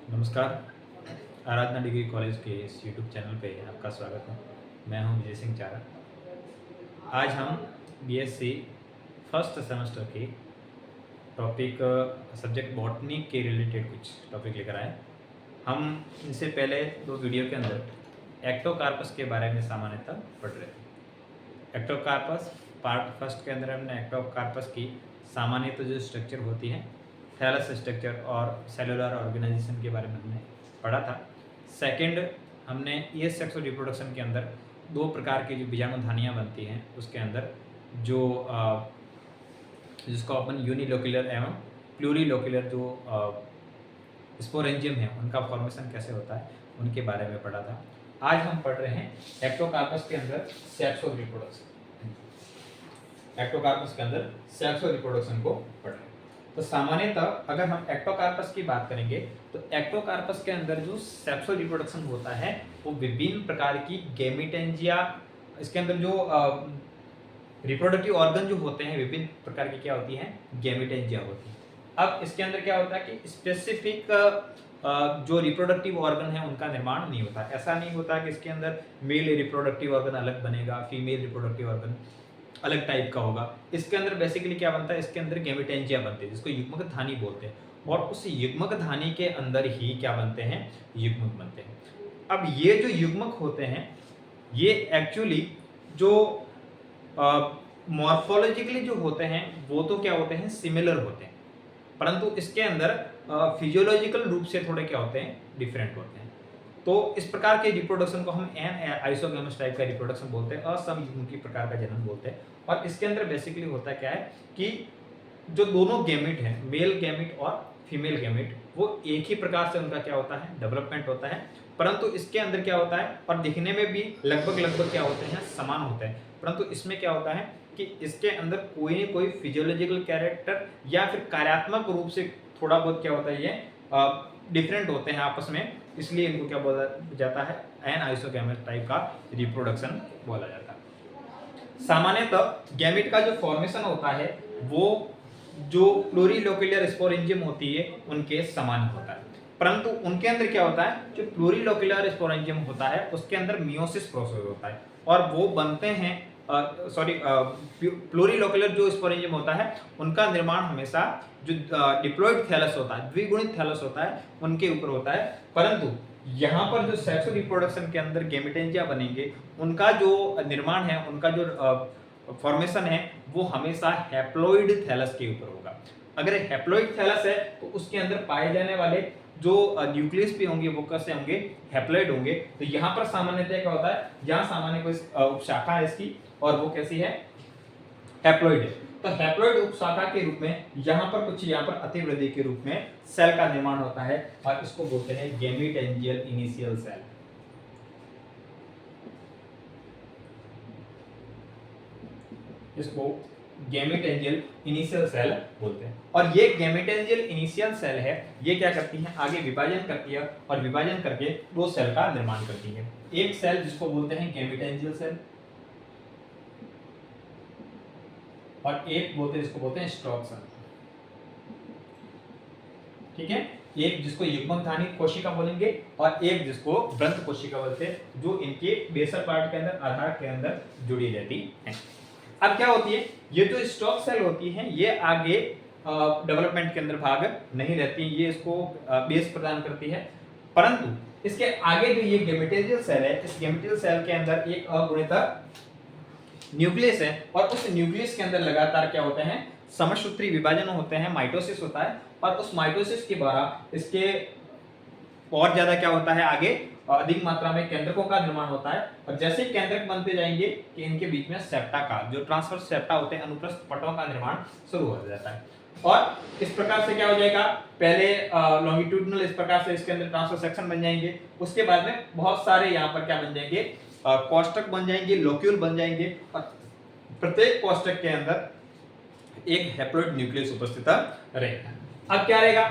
नमस्कार। आराधना degree college के इस यूट्यूब चैनल पे आपका स्वागत है। मैं हूं विजय सिंह चारा। आज हम बीएससी फर्स्ट सेमेस्टर के टॉपिक सब्जेक्ट बॉटनी के रिलेटेड कुछ टॉपिक लेकर आए। हम इनसे पहले दो वीडियो के अंदर एक्टोकार्पस के बारे में सामान्यतः पढ़ रहे थे। एक्टोकार्पस पार्ट फर्स्ट के अंदर हमने एक्टोकार्पस की सामान्यतः जो स्ट्रक्चर होती है, थैलस स्ट्रक्चर और सेलुलर ऑर्गेनाइजेशन के बारे में हमने पढ़ा था। सेकंड हमने ईएस सेक्स और रिप्रोडक्शन के अंदर दो प्रकार की जो बीजाणुधानियाँ बनती हैं उसके अंदर जो जिसको अपन यूनिलोक्युलर एवं प्लूरीलोक्युलर जो स्पोरेंजियम है उनका फॉर्मेशन कैसे होता है उनके बारे में पढ़ा था। आज हम पढ़ रहे हैं एक्टोकार्पस के अंदर सेक्स और रिप्रोडक्शन। एक्टोकार्पस के अंदर सेक्स और रिप्रोडक्शन को पढ़ रहे हैं। तो सामान्यतः अगर हम एक्टोकार्पस की बात करेंगे तो एक्टोकार्पस के अंदर जो सेक्सुअल रिप्रोडक्शन होता है वो विभिन्न प्रकार की गैमेटेंजिया, इसके अंदर जो रिप्रोडक्टिव ऑर्गन जो होते हैं विभिन्न प्रकार की क्या होती हैं, गैमेटेंजिया होती है। अब इसके अंदर क्या होता है कि स्पेसिफिक जो रिप्रोडक्टिव ऑर्गन है उनका निर्माण नहीं होता। ऐसा नहीं होता कि इसके अंदर मेल रिप्रोडक्टिव ऑर्गन अलग बनेगा, फीमेल रिप्रोडक्टिव ऑर्गन अलग टाइप का होगा। इसके अंदर बेसिकली क्या बनता है, इसके अंदर गैमेटेंजिया बनते हैं जिसको युग्मक धानी बोलते हैं, और उस युग्मक धानी के अंदर ही क्या बनते हैं, युग्मक बनते हैं। अब ये जो युग्मक होते हैं ये एक्चुअली जो मॉर्फोलॉजिकली जो होते हैं वो तो क्या होते हैं, सिमिलर होते हैं, परंतु इसके अंदर फिजियोलॉजिकल रूप से थोड़े क्या होते हैं, डिफरेंट होते हैं। तो इस प्रकार के रिप्रोडक्शन को हम एन आइसोगैमस टाइप का रिप्रोडक्शन बोलते हैं, असमयुग्मकी प्रकार का जन्म बोलते हैं। और इसके अंदर बेसिकली होता क्या है कि जो दोनों गैमेट हैं, मेल गैमेट और फीमेल गैमेट, वो एक ही प्रकार से उनका क्या होता है, डेवलपमेंट होता है। परंतु इसके अंदर क्या होता है, और दिखने में भी लगभग क्या होते हैं, समान होते हैं, परंतु इसमें क्या होता है कि इसके अंदर कोई न कोई फिजियोलॉजिकल कैरेक्टर या फिर कार्यात्मक रूप से थोड़ा बहुत क्या होता है, ये डिफरेंट होते हैं आपस में, इसलिए इनको क्या बोला जाता है, एन आइसोगैमस टाइप का रिप्रोडक्शन बोला जाता है। सामान्यतः गैमेट का जो फॉर्मेशन होता है वो जो प्लूरीलोक्युलर स्पोरेंजियम होती है उनके समान होता है, परंतु उनके अंदर क्या होता है, जो प्लूरीलोक्युलर स्पोरेंजियम होता है उसके अंदर मियोसिस प्रोसेस होता है, और वो बनते हैं प्लूरीलोक्युलर जो स्पोरेंजियम होता है उनका निर्माण हमेशा जो डिप्लॉइड थैलस होता है, द्विगुणित थैलस होता है, उनके ऊपर होता है। परंतु यहाँ पर जो सेक्सुअल रिप्रोडक्शन के अंदर गैमेटेंजिया बनेंगे उनका जो निर्माण है, उनका जो फॉर्मेशन है वो हमेशा हैप्लॉइड थैलस के ऊपर होगा। अगर हैप्लॉइड थैलस है तो उसके अंदर पाए जाने वाले जो न्यूक्लियस भी होंगे वो कैसे होंगे, हैप्लॉइड होंगे। तो यहाँ पर सामान्यतः क्या होता है, यहाँ सामान्य कोई उपशाखा है इसकी और वो कैसी है, हैप्लॉइड है। तो हैप्लॉइड उपशाखा के रूप में यहाँ पर कुछ यहाँ पर अतिवृद्धि के रूप में सेल का निर्माण होता है और इसको बोलते हैं गैमेटेंजियल इनिशियल सेल। इसको गैमेटेंजियल इनिशियल सेल बोलते हैं। और ये गैमेटेंजियल इनिशियल सेल है, ये क्या करती है, आगे विभाजन करती है और विभाजन करके दो सेल का निर्माण करती है। एक सेल जिसको बोलते हैं गैमेटेंजियल सेल और एक जिसको बोलते हैं स्टॉक सेल। ठीक है, एक जिसको युग्मकधानी कोशिका बोलेंगे और एक जिसको वृंत कोशिका बोलते हैं, जो इनके बेसल पार्ट के अंदर, आधार के अंदर जुड़ी रहती है। अब क्या होती है, ये जो स्टॉक सेल होती है ये आगे डेवलपमेंट के अंदर भाग नहीं रहती, ये इसको बेस प्रदान करती है, परंतु इसके आगे जो ये गैमेटेंजियल सेल है, इस गैमेटेंजियल सेल के अंदर एक अगुणित न्यूक्लियस है और उस न्यूक्लियस के अंदर लगातार क्या होते हैं, समसूत्री विभाजन होते हैं, माइटोसिस होता है, और उस माइटोसिस के द्वारा इसके और ज्यादा क्या होता है, आगे अधिक मात्रा में केंद्रकों का निर्माण होता है। और जैसे ही केंद्रक बनते जाएंगे कि इनके बीच में सेप्टा का जो ट्रांसवर्स सेप्टा होते हैं, अनुप्रस्थ पटों का निर्माण शुरू हो जाता है। और इस प्रकार से क्या हो जाएगा, पहले लॉन्गिट्यूडिनल इस प्रकार से इसके अंदर ट्रांसवर्स सेक्शन बन जाएंगे, उसके बाद में बहुत सारे यहाँ पर क्या बन जाएंगे, कोष्ठक बन जाएंगे, लोक्यूल बन जाएंगे, और प्रत्येक कोष्ठक के अंदर एक हैप्लॉइड न्यूक्लियस उपस्थित रहेगा। अब क्या रहेगा,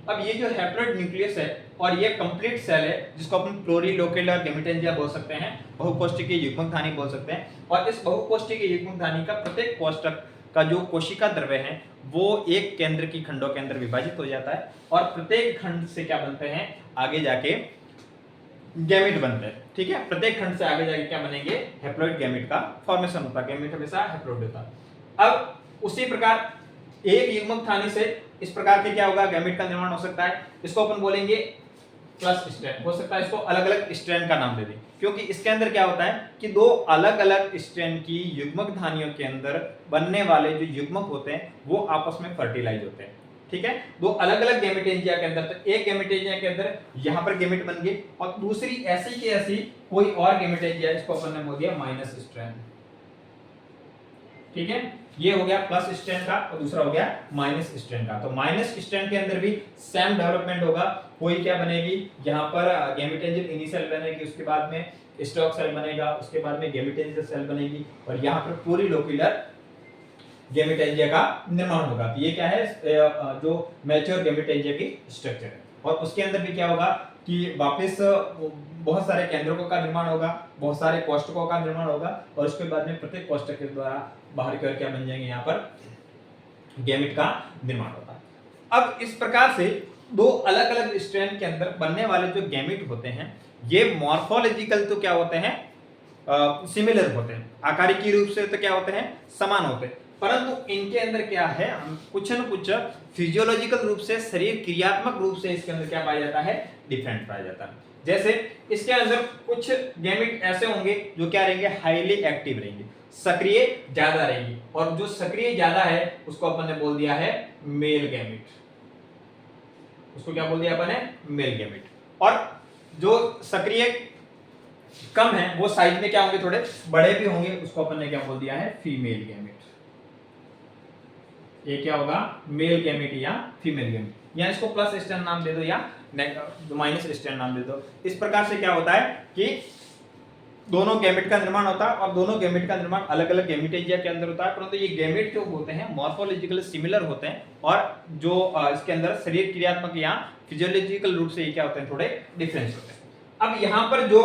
अब ये जो हैप्लॉइड न्यूक्लियस है और ये कंप्लीट सेल है जिसको अपन प्लूरीलोक्युलर गैमेटेंजिया बोल सकते हैं, बहुकोष्ठकीय युग्मकधानी बोल सकते हैं, और इस बहुकोष्ठकीय युग्मकधानी का प्रत्येक कोष्ठक का जो कोशिका द्रव्य है वो एक केंद्र की खंडों के अंदर विभाजित हो जाता है और प्रत्येक खंड से क्या बनते हैं, आगे जाके गैमेट बनते हैं। ठीक है, प्रत्येक खंड से आगे जाके क्या बनेंगे, हैप्लॉइड गैमेट का फॉर्मेशन होता है। गैमेट हमेशा हैप्लॉइड होता है। अब उसी प्रकार एक युग्मक थानी से इस प्रकार के क्या होगा, गैमेट का निर्माण हो सकता है। इसको अपन बोलेंगे प्लस स्ट्रैंड, हो सकता है इसको अलग अलग स्ट्रैंड का नाम दे दें, क्योंकि इसके अंदर क्या होता है कि दो अलग अलग स्ट्रैंड की युग्मक धानियों के अंदर बनने वाले जो युग्मक होते हैं वो आपस में फर्टिलाइज होते हैं। ठीक है, दो अलग अलग गैमेटेंजिया के अंदर, तो एक गैमेटेंजिया के अंदर यहां पर गैमेट बन गए और दूसरी ऐसी की ऐसी कोई और गैमेटेंजिया, इसको अपन ने बोल दिया माइनस स्ट्रैंड। ठीक है, ये हो गया प्लस स्ट्रैंड का और दूसरा हो गया माइनस स्ट्रैंड का। तो माइनस स्ट्रैंड के अंदर भी सेम डेवलपमेंट होगा। कोई क्या बनेगी, यहाँ पर गैमेटेंजियल इनिशियल बनेगी, उसके बाद में स्टॉक सेल बनेगा, उसके बाद में गैमेटेंजियल सेल बनेगी और यहाँ पर पूरी लोक्यूलर गैमेटेंजिया का निर्माण होगा। तो ये क्या है, जो मैच्योर गैमेटेंजिया की स्ट्रक्चर है। और उसके अंदर भी क्या होगा कि वापस बहुत सारे केंद्रकों का निर्माण होगा, बहुत सारे कोष्ठकों का निर्माण होगा और उसके बाद में प्रत्येक कोष्ठक के द्वारा बाहर की ओर क्या बन जाएंगे, यहाँ पर गैमेट का निर्माण होगा। अब इस प्रकार से दो अलग अलग स्ट्रैंड के अंदर बनने वाले जो गैमेट होते हैं ये मॉर्फोलॉजिकल तो क्या होते हैं, सिमिलर होते हैं, आकारिकी रूप से तो क्या होते हैं, समान होते हैं, परंतु इनके अंदर क्या है, कुछ न कुछ फिजियोलॉजिकल रूप से, शरीर क्रियात्मक रूप से इसके अंदर क्या पाया जाता है, डिफरेंट पाया जाता है। जैसे इसके अंदर कुछ गैमेट ऐसे होंगे जो क्या रहेंगे, हाईली एक्टिव रहेंगे, सक्रिय ज्यादा रहेंगी, और जो सक्रिय ज्यादा है उसको अपन ने बोल दिया है मेल गैमेट। उसको क्या बोल दिया अपन ने, मेल गैमेट। और जो सक्रिय कम है वो साइज में क्या होंगे, थोड़े बड़े भी होंगे, उसको अपन ने क्या बोल दिया है, फीमेल गैमेट। ये क्या होगा, मेल गैमेट या फीमेल गैमेट, या इसको प्लस स्ट्रैंड नाम दे दो या माइनस स्ट्रैंड नाम दे दो। इस प्रकार से क्या होता है कि दोनों गैमेट का निर्माण होता है और दोनों गैमेट का निर्माण अलग अलग गैमेटेंजिया के अंदर होता है, परंतु ये गैमेट जो होते हैं मॉर्फोलॉजिकली सिमिलर होते हैं और जो इसके अंदर शरीर क्रियात्मक या फिजियोलॉजिकल रूप से ये क्या होते हैं, थोड़े डिफरेंस होते हैं। अब यहाँ पर जो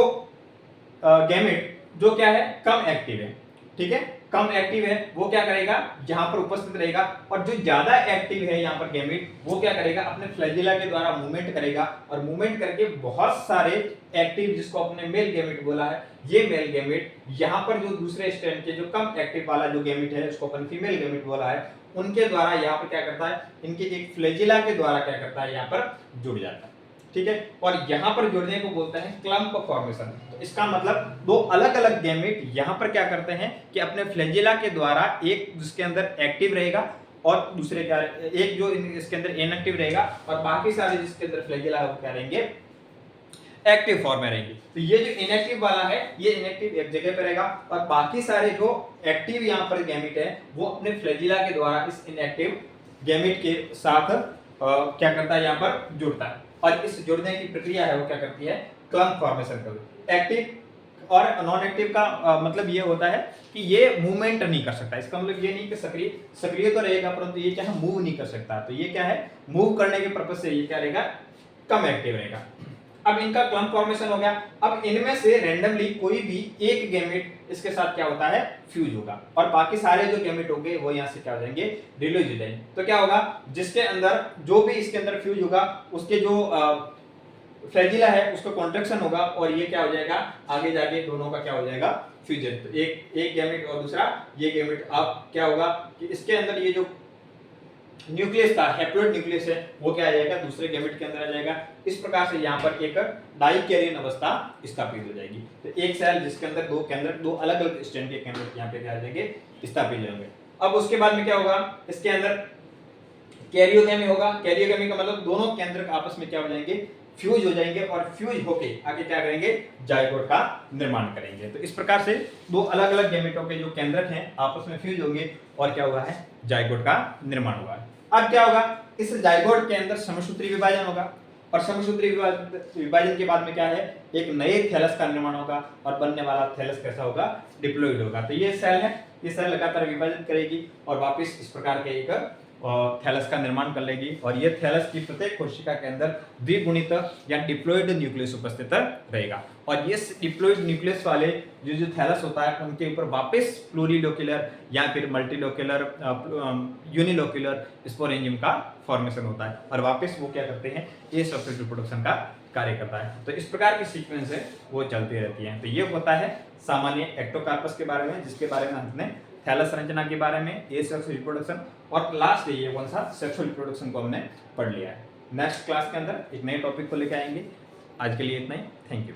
गैमेट जो क्या है, कम एक्टिव है, ठीक है, कम एक्टिव है, वो क्या करेगा, यहाँ पर उपस्थित रहेगा, और जो ज्यादा एक्टिव है यहाँ पर गैमेट, वो क्या करेगा, अपने फ्लैजिला के द्वारा मूवमेंट करेगा और मूवमेंट करके बहुत सारे एक्टिव, जिसको अपने मेल गैमेट बोला है, ये मेल गैमेट यहाँ पर जो दूसरे स्ट्रैंड के जो कम एक्टिव वाला जो गैमेट है, उसको अपन फीमेल गैमेट बोला है, उनके द्वारा यहाँ पर क्या करता है, इनके एक फ्लैजिला के द्वारा क्या करता है, यहाँ पर जुड़ जाता है। ठीक है, और यहाँ पर जुड़ने को बोलते हैं क्लम्प फॉर्मेशन। तो इसका मतलब दो अलग अलग गैमेट यहाँ पर क्या करते हैं कि अपने फ्लैजिला के द्वारा, एक जिसके अंदर एक्टिव रहेगा और दूसरे क्या, एक जो इसके अंदर इनएक्टिव रहेगा और बाकी सारे जिसके अंदर फ्लैजिला है वो क्या रहेंगे, एक्टिव फॉर्म में रहेंगे। तो ये जो इनएक्टिव वाला है, ये इनएक्टिव एक जगह पे रहेगा और बाकी सारे जो एक्टिव यहाँ पर गैमेट है वो अपने फ्लैजिला के द्वारा इस इनएक्टिव गैमेट के साथ क्या करता है, यहाँ पर जुड़ता है, और इस जुड़ने की प्रक्रिया है वो क्या करती है, क्लम्प फॉर्मेशन करती है। एक्टिव और नॉन एक्टिव का मतलब ये होता है कि ये मूवमेंट नहीं कर सकता। इसका मतलब ये नहीं कि सक्रिय तो रहेगा परंतु ये क्या है, मूव नहीं कर सकता। तो ये क्या है, मूव करने के पर्पज से ये क्या रहेगा, कम एक्टिव रहेगा। अब इनका क्लम्प फॉर्मेशन हो गया। अब इनमें से रैंडमली कोई भी एक गैमेट इसके साथ क्या होता है, फ्यूज होगा, और बाकी सारे जो गैमेट होंगे वो यहाँ से क्या हो जाएंगे, रिलीज हो जाएंगे। तो क्या होगा, जिसके अंदर जो भी इसके अंदर फ्यूज होगा उसके जो फ्लैजिला है उसका कॉन्ट्रैक्शन होगा और ये क्या हो जाएगा, आगे जाके दोनों का क्या हो जाएगा, फ्यूजन। तो एक गैमेट और दूसरा ये गैमेट, अब क्या होगा कि इसके अंदर ये जो न्यूक्लियस था, हैप्लॉइड न्यूक्लियस है, वो क्या आ जाएगा, दूसरे गैमेट के अंदर आ जाएगा। इस प्रकार से यहाँ पर एक डाइकैरियन अवस्था स्थापित हो जाएगी। तो एक सेल जिसके अंदर दो अलग अलग स्ट्रैंड के केंद्र यहाँ पे क्या आ जाएंगे, स्थापित हो जाएंगे। अब उसके बाद में क्या होगा, इसके अंदर कैरियोगैमी होगा। कैरियोगैमी का मतलब दोनों केंद्र आपस में क्या हो जाएंगे, फ्यूज हो जाएंगे, और फ्यूज होके आगे क्या करेंगे, जाइगोट का निर्माण करेंगे। तो इस प्रकार से दो अलग अलग गैमेटों के जो केंद्रक हैं आपस में फ्यूज होंगे और क्या हुआ है, जाइगोट का निर्माण हुआ है। अब क्या होगा, इस जाइगोट के अंदर समसूत्री विभाजन होगा, और समसूत्री विभाजन के बाद में क्या है, एक नए थैलस का निर्माण होगा, और बनने वाला थैलस कैसा होगा, डिप्लॉइड होगा। तो ये सेल है, ये सेल लगातार विभाजन करेगी और वापस इस प्रकार के एक थैलस का निर्माण कर लेगी और ये थैलस की प्रत्येक कोशिका के अंदर द्विगुणित या डिप्लॉइड न्यूक्लियस उपस्थित रहेगा और ये डिप्लॉइड न्यूक्लियस वाले जो थैलस होता है उनके ऊपर वापस प्लूरिलोक्युलर या फिर मल्टीलोक्युलर यूनिलोक्युलर स्पोरेंजियम का फॉर्मेशन होता है और वापस वो क्या करते हैं एसेक्सुअल रिप्रोडक्शन का कार्य करता है। तो इस प्रकार की सीक्वेंस है वो चलती रहती है। तो ये होता है सामान्य एक्टोकार्पस के बारे में, जिसके बारे में हमने थैलस संरचना के बारे में, एसेक्सुअल रिप्रोडक्शन और लास्ट ये कौन सा सेक्सुअल रिप्रोडक्शन को हमने पढ़ लिया है। नेक्स्ट क्लास के अंदर एक नए टॉपिक को लेकर आएंगे। आज के लिए इतना ही। Thank you.